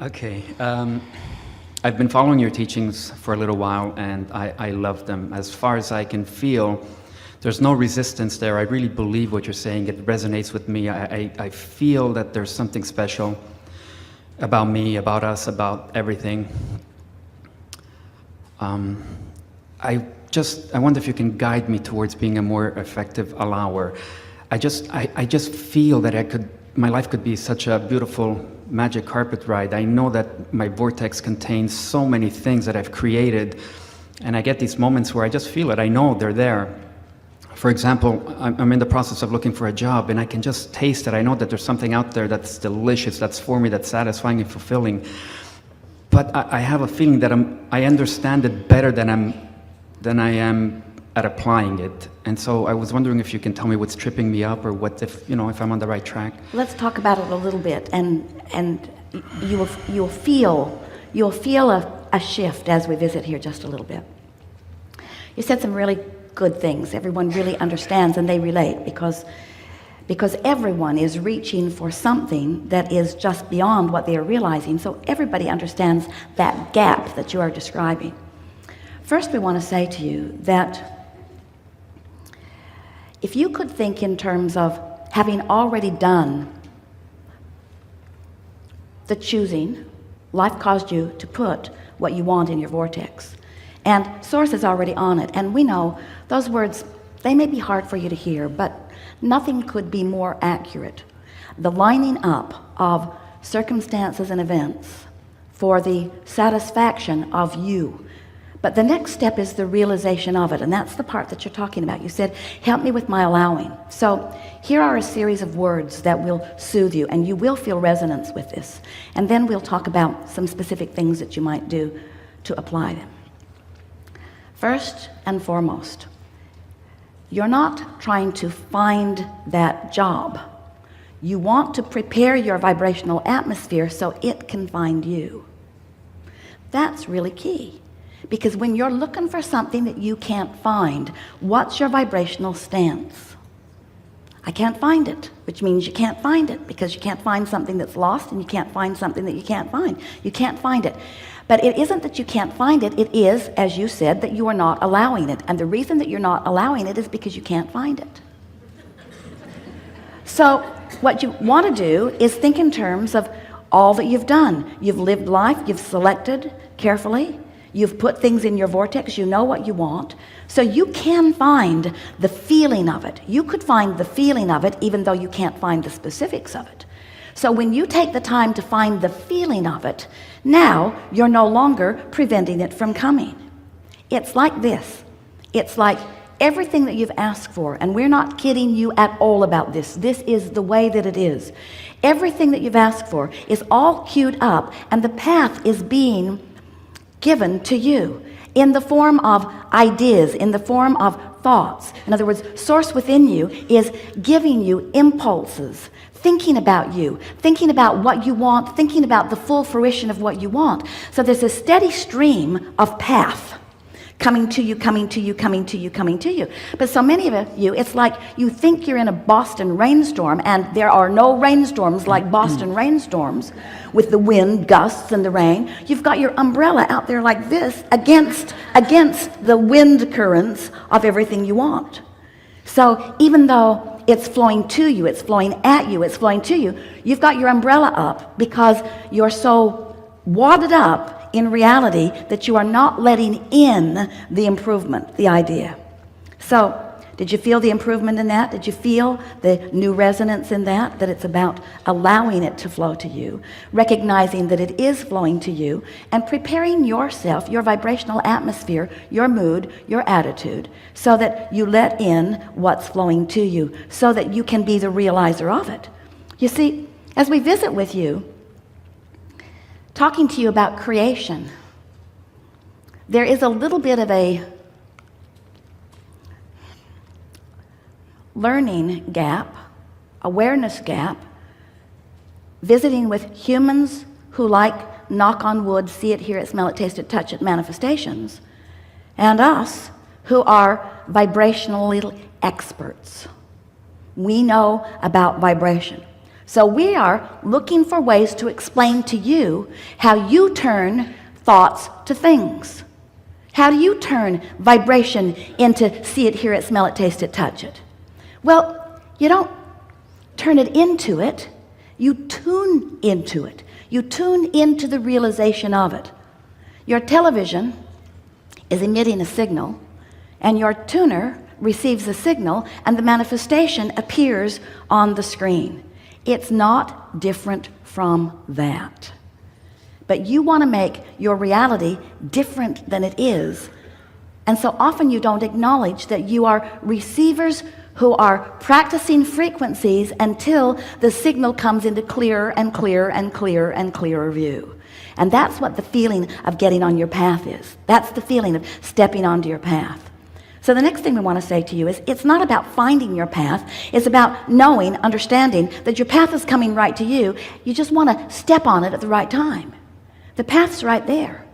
Okay. I've been following your teachings for a little while, and I love them. As far as I can feel, there's no resistance there. I really believe what you're saying. It resonates with me. I feel that there's something special about me, about us, about everything. I wonder if you can guide me towards being a more effective allower. I just feel that my life could be such a beautiful magic carpet ride. I know that my vortex contains so many things that I've created, and I get these moments where I just feel it. I know they're there. For example, I'm in the process of looking for a job, and I can just taste it. I know that there's something out there that's delicious, that's for me, that's satisfying and fulfilling. But I have a feeling that I understand it better than I am at applying it. And so I was wondering if you can tell me what's tripping me up, or if I'm on the right track. Let's talk about it a little bit, and you'll feel a shift as we visit here just a little bit. You said some really good things. Everyone really understands and they relate because everyone is reaching for something that is just beyond what they are realizing. So everybody understands that gap that you are describing. First, we want to say to you that if you could think in terms of having already done the choosing, life caused you to put what you want in your vortex. And Source is already on it. And we know those words, they may be hard for you to hear, but nothing could be more accurate. The lining up of circumstances and events for the satisfaction of you. But the next step is the realization of it, and that's the part that you're talking about. You said, help me with my allowing. So here are a series of words that will soothe you, and you will feel resonance with this. And then we'll talk about some specific things that you might do to apply them. First and foremost, you're not trying to find that job. You want to prepare your vibrational atmosphere so it can find you. That's really key. Because when you're looking for something that you can't find, what's your vibrational stance? I can't find it, which means you can't find it, because you can't find something that's lost, and you can't find something that you can't find. You can't find it. But it isn't that you can't find it. It is, as you said, that you are not allowing it. And the reason that you're not allowing it is because you can't find it. So what you want to do is think in terms of all that you've done. You've lived life. You've selected carefully. You've put things in your vortex. You know what you want. So you can find the feeling of it. You could find the feeling of it even though you can't find the specifics of it. So when you take the time to find the feeling of it, now you're no longer preventing it from coming. It's like this. It's like everything that you've asked for, and we're not kidding you at all about this. This is the way that it is. Everything that you've asked for is all queued up, and the path is being given to you in the form of ideas, in the form of thoughts. In other words, Source within you is giving you impulses, thinking about you, thinking about what you want, thinking about the full fruition of what you want. So there's a steady stream of path coming to you, coming to you, coming to you, coming to you. But so many of you, it's like you think you're in a Boston rainstorm, and there are no rainstorms like Boston rainstorms with the wind, gusts, and the rain. You've got your umbrella out there like this against the wind currents of everything you want. So even though it's flowing to you, it's flowing at you, it's flowing to you, you've got your umbrella up because you're so wadded up in reality that you are not letting in the improvement, the idea. So did you feel the improvement in that? Did you feel the new resonance in that? That it's about allowing it to flow to you, recognizing that it is flowing to you, and preparing yourself, your vibrational atmosphere, your mood, your attitude, so that you let in what's flowing to you, so that you can be the realizer of it. You see, as we visit with you, talking to you about creation, there is a little bit of a learning gap, awareness gap, visiting with humans who like, knock on wood, see it, hear it, smell it, taste it, touch it, manifestations, and us who are vibrationally experts. We know about vibration. So we are looking for ways to explain to you how you turn thoughts to things. How do you turn vibration into see it, hear it, smell it, taste it, touch it? Well, you don't turn it into it. You tune into it. You tune into the realization of it. Your television is emitting a signal, and your tuner receives the signal, and the manifestation appears on the screen. It's not different from that. But you want to make your reality different than it is. And so often you don't acknowledge that you are receivers who are practicing frequencies until the signal comes into clearer and clearer and clearer and clearer view. And that's what the feeling of getting on your path is. That's the feeling of stepping onto your path. So the next thing we want to say to you is it's not about finding your path. It's about knowing, understanding that your path is coming right to you. You just want to step on it at the right time. The path's right there.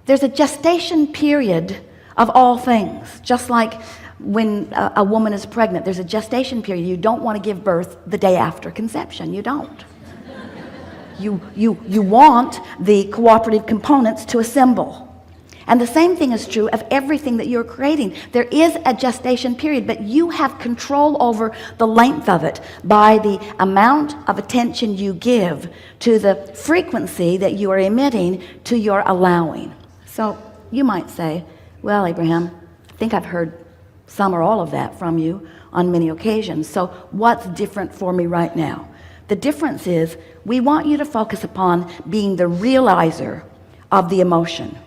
There's a gestation period of all things. Just like when a woman is pregnant, there's a gestation period. You don't want to give birth the day after conception. You don't. You want the cooperative components to assemble. And the same thing is true of everything that you're creating. There is a gestation period, but you have control over the length of it by the amount of attention you give to the frequency that you are emitting to your allowing. So you might say, well, Abraham, I think I've heard some or all of that from you on many occasions. So what's different for me right now? The difference is we want you to focus upon being the realizer of the emotion.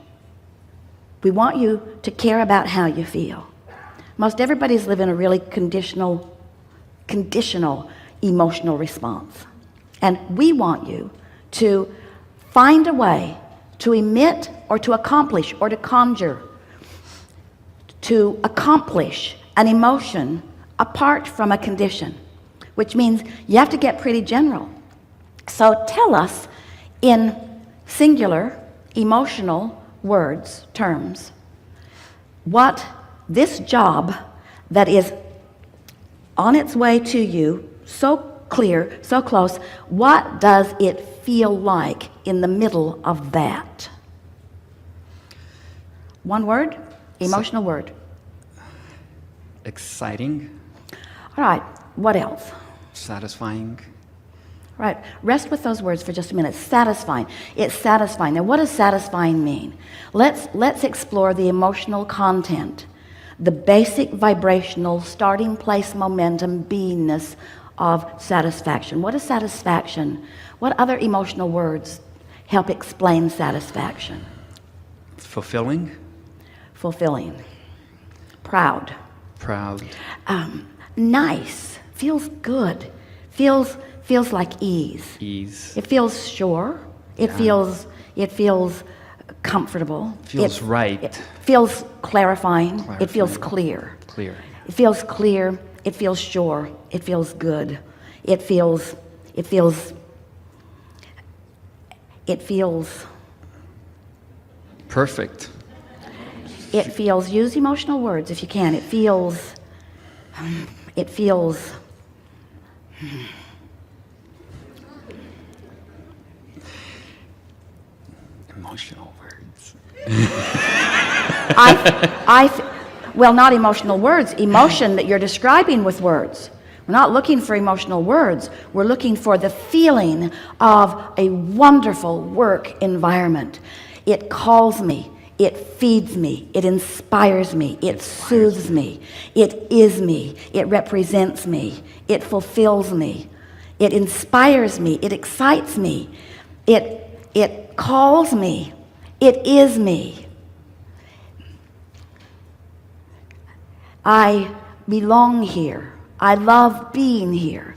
We want you to care about how you feel. Most everybody's living a really conditional emotional response. And we want you to find a way to emit or to accomplish or to conjure, to accomplish an emotion apart from a condition, which means you have to get pretty general. So tell us in singular, emotional words, terms, what this job that is on its way to you, so clear, so close, what does it feel like in the middle of that? One word, emotional word. Exciting. All right, what else? Satisfying. Right, rest with those words for just a minute. Satisfying. It's satisfying. Now, what does satisfying mean? Let's explore the emotional content, the basic vibrational starting place momentum beingness of satisfaction. What is satisfaction? What other emotional words help explain satisfaction? Fulfilling. Fulfilling. Proud. Proud. Nice. Feels good. Feels like ease. Ease. It feels sure. It feels comfortable. Feels right. It feels clarifying. It feels clear. Clear. It feels clear. It feels sure. It feels good. It feels perfect. It feels, use emotional words if you can. It feels emotional words. Well, not emotional words, emotion that you're describing with words. We're not looking for emotional words. We're looking for the feeling of a wonderful work environment. It calls me. It feeds me. It inspires me. It soothes me. It is me. It represents me. It fulfills me. It inspires me. It excites me. It calls me. It is me. I belong here. I love being here.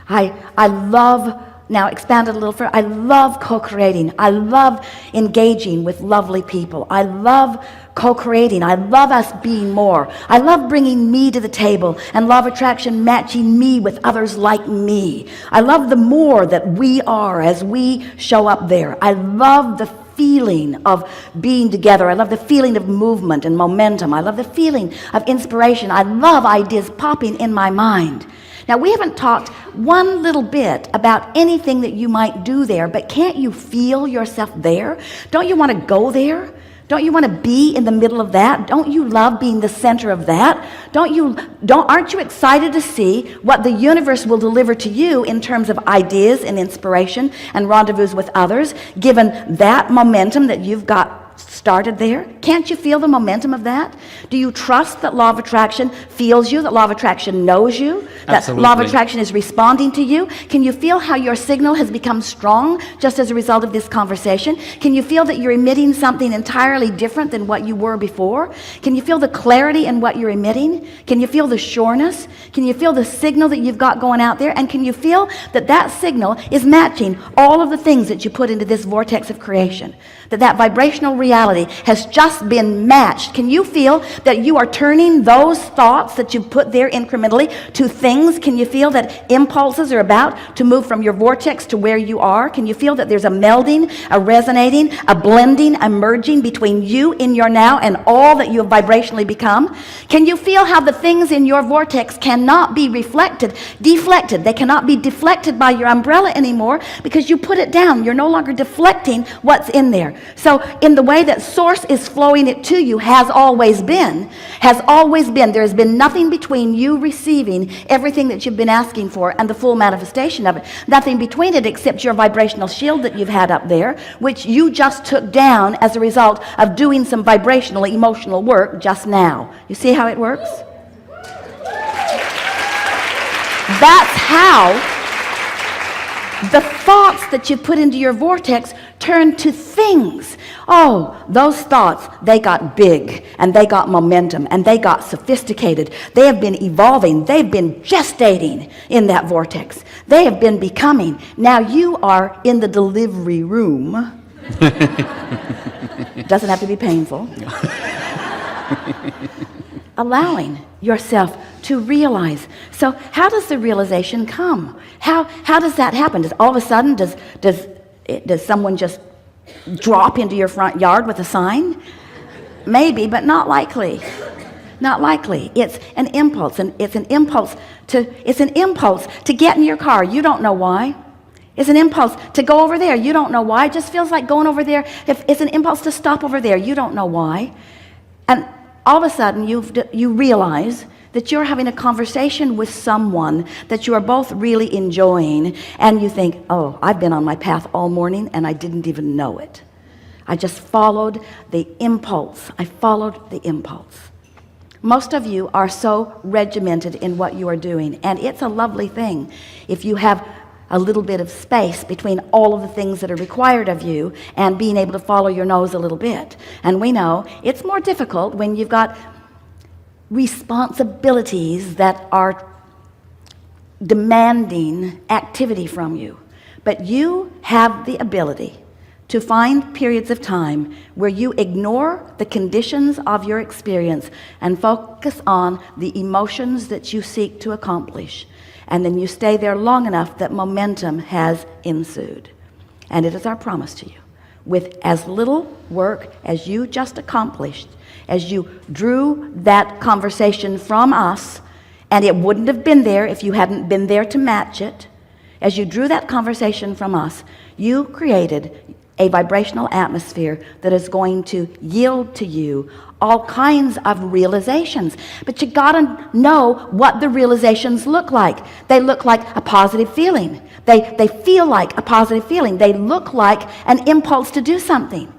I love, now expand it a little further, I love co-creating. I love engaging with lovely people. I love co-creating. I love us being more. I love bringing me to the table and law of attraction matching me with others like me. I love the more that we are as we show up there. I love the feeling of being together. I love the feeling of movement and momentum. I love the feeling of inspiration. I love ideas popping in my mind. Now, we haven't talked one little bit about anything that you might do there, but can't you feel yourself there? Don't you want to go there? Don't you want to be in the middle of that? Don't you love being the center of that? Aren't you excited to see what the universe will deliver to you in terms of ideas and inspiration and rendezvous with others, given that momentum that you've got started there? Can't you feel the momentum of that? Do you trust that law of attraction feels you, that law of attraction knows you, that Absolutely. law of attraction is responding to you? Can you feel how your signal has become strong just as a result of this conversation? Can you feel that you're emitting something entirely different than what you were before? Can you feel the clarity in what you're emitting? Can you feel the sureness? Can you feel the signal that you've got going out there? And can you feel that that signal is matching all of the things that you put into this vortex of creation? That vibrational reality has just been matched. Can you feel that you are turning those thoughts that you've put there incrementally to things? Can you feel that impulses are about to move from your vortex to where you are? Can you feel that there's a melding, a resonating, a blending, a merging between you in your now and all that you have vibrationally become? Can you feel how the things in your vortex cannot be deflected? They cannot be deflected by your umbrella anymore because you put it down. You're no longer deflecting what's in there. So in the way that source is flowing it to you has always been. There has been nothing between you receiving everything that you've been asking for and the full manifestation of it. Nothing between it except your vibrational shield that you've had up there, which you just took down as a result of doing some vibrational, emotional work just now. You see how it works? That's how the thoughts that you put into your vortex turn to things. Oh, those thoughts, they got big, and they got momentum, and they got sophisticated. They have been evolving. They've been gestating in that vortex. They have been becoming. Now you are in the delivery room. Doesn't have to be painful. Allowing yourself to realize. So how does the realization come? How does that happen? Does all of a sudden does someone just drop into your front yard with a sign? Maybe, but not likely. Not likely. It's an impulse, and it's an impulse to get in your car. You don't know why. It's an impulse to go over there. You don't know why. It just feels like going over there. It's an impulse to stop over there. You don't know why. And all of a sudden, you realize that you're having a conversation with someone that you are both really enjoying, and you think, oh, I've been on my path all morning, and I didn't even know it. I just followed the impulse. I followed the impulse. Most of you are so regimented in what you are doing, and it's a lovely thing if you have a little bit of space between all of the things that are required of you and being able to follow your nose a little bit. And we know it's more difficult when you've got responsibilities that are demanding activity from you. But you have the ability to find periods of time where you ignore the conditions of your experience and focus on the emotions that you seek to accomplish. And then you stay there long enough that momentum has ensued. And it is our promise to you, with as little work as you just accomplished, as you drew that conversation from us, and it wouldn't have been there if you hadn't been there to match it, as you drew that conversation from us, you created a vibrational atmosphere that is going to yield to you all kinds of realizations. But you gotta know what the realizations look like. They look like a positive feeling. They feel like a positive feeling. They look like an impulse to do something.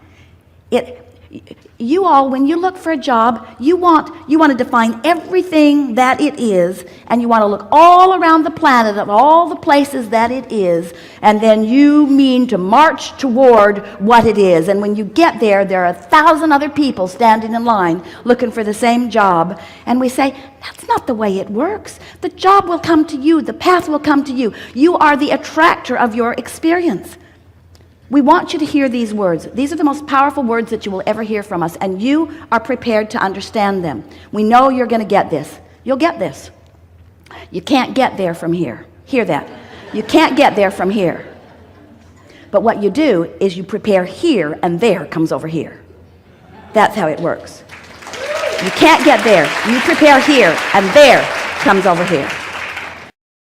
You all, when you look for a job, you want to define everything that it is, and you want to look all around the planet of all the places that it is, and then you mean to march toward what it is. And when you get there, there are 1,000 other people standing in line looking for the same job, and we say, that's not the way it works. The job will come to you. The path will come to you. You are the attractor of your experience. We want you to hear these words. These are the most powerful words that you will ever hear from us, and you are prepared to understand them. We know you're going to get this. You'll get this. You can't get there from here. Hear that. You can't get there from here. But what you do is you prepare here, and there comes over here. That's how it works. You can't get there. You prepare here, and there comes over here.